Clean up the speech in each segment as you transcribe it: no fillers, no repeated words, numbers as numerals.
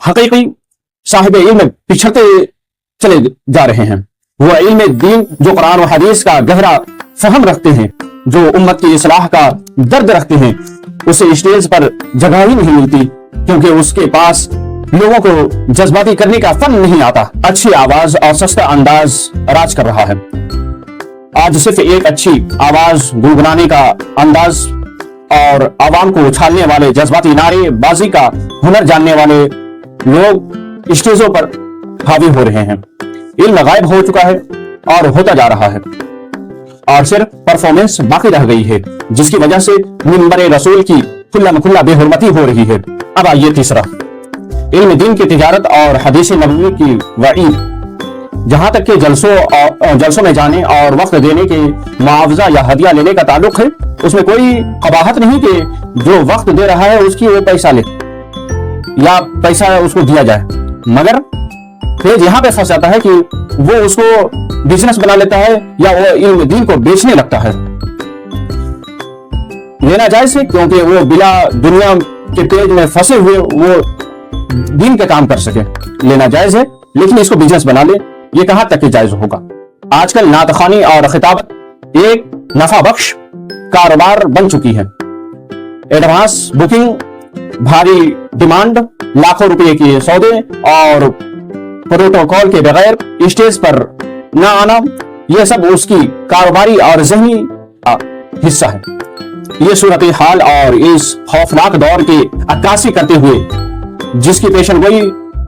حقیقی صاحب علم پچھڑتے چلے جا رہے ہیں۔ وہ علم دین جو قرآن و حدیث کا گہرا فہم رکھتے ہیں، جو امت کی اصلاح کا درد رکھتے ہیں، اسے اسٹیج پر جگہ ہی نہیں ملتی، کیونکہ اس کے پاس لوگوں کو جذباتی کرنے کا فن نہیں آتا۔ اچھی آواز اور سستا انداز راج کر رہا ہے۔ آج صرف ایک اچھی آواز، گنگنانے کا انداز اور عوام کو اچھالنے والے جذباتی نعرے بازی کا ہنر جاننے والے لوگ اسٹیجوں پر حاوی ہو رہے ہیں۔ علم غائب ہو چکا ہے اور ہوتا جا رہا ہے، اور صرف پرفارمنس باقی رہ گئی ہے، جس کی وجہ سے منبر رسول کی کھلا کھلا بے حرمتی ہو رہی ہے۔ اب آئیے تیسرا، علم دین کی تجارت اور حدیث نبوی کی وعید۔ جہاں تک کہ جلسوں میں جانے اور وقت دینے کے معاوضہ یا ہدیہ لینے کا تعلق ہے، اس میں کوئی قباحت نہیں کہ جو وقت دے رہا ہے اس کی وہ پیسہ لے یا پیسہ اس کو دیا جائے، مگر پھر یہاں پہ پھنس جاتا ہے کہ وہ اس کو بزنس بنا لیتا ہے یا وہ علم دین کو بیچنے لگتا ہے۔ لینا جائز ہے کیونکہ وہ بلا دنیا کے پیج میں پھنسے ہوئے وہ دین کے کام کر سکے، لینا جائز ہے، لیکن اس کو بزنس بنا لے، یہ کہاں تک کہ جائز ہوگا؟ آج کل نعت خوانی اور خطابت ایک نفع بخش کاروبار بن چکی ہے۔ ایڈوانس بکنگ، بھاری ڈیمانڈ، لاکھوں روپے کے سودے اور پروٹوکول کے بغیر اسٹیج پر نہ آنا، یہ سب اس کی کاروباری اور ذہنی حصہ ہے۔ یہ صورتحال اور اس خوفناک دور کی عکاسی کرتے ہوئے جس کی پیشن گوئی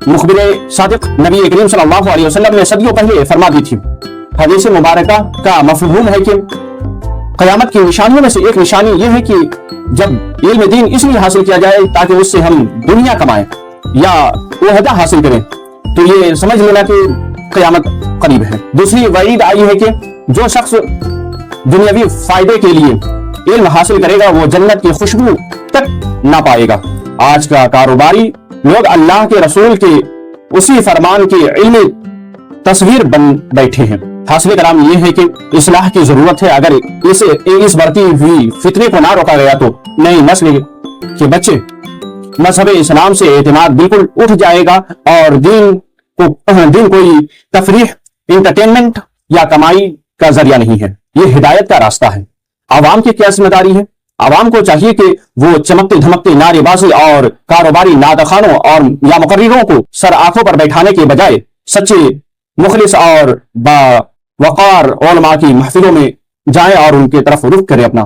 مخبر صادق نبی کریم صلی اللہ علیہ وسلم نے صدیوں پہلے فرما دی تھی، حدیث مبارکہ کا مفہوم ہے کہ قیامت کی نشانیوں میں سے ایک نشانی یہ ہے کہ جب علم دین اس لیے حاصل کیا جائے تاکہ اس سے ہم دنیا کمائیں یا عہدہ حاصل کریں، تو یہ سمجھ لینا کہ قیامت قریب ہے۔ دوسری وعید آئی ہے کہ جو شخص دنیاوی فائدے کے لیے علم حاصل کرے گا وہ جنت کی خوشبو تک نہ پائے گا۔ آج کا کاروباری لوگ اللہ کے رسول کے اسی فرمان کی علمی تصویر بن بیٹھے ہیں۔ حاصل کرام یہ ہے کہ اصلاح کی ضرورت ہے۔ اگر اس بڑھتی ہوئی فتنے کو نہ روکا گیا تو نئی نسل کے بچے مذہب اسلام سے اعتماد بالکل اٹھ جائے گا، اور دین کوئی تفریح، انٹرٹینمنٹ یا کمائی کا ذریعہ نہیں ہے، یہ ہدایت کا راستہ ہے۔ عوام کی کیا ذمہ داری ہے؟ عوام کو چاہیے کہ وہ چمکتے دھمکتے نعرے بازی اور کاروباری نعتخوانوں اور یا مقرروں کو سر آنکھوں پر بیٹھانے کے بجائے سچے، مخلص اور باوقار علماء کی محفلوں میں جائیں اور ان کی طرف رخ کرے اپنا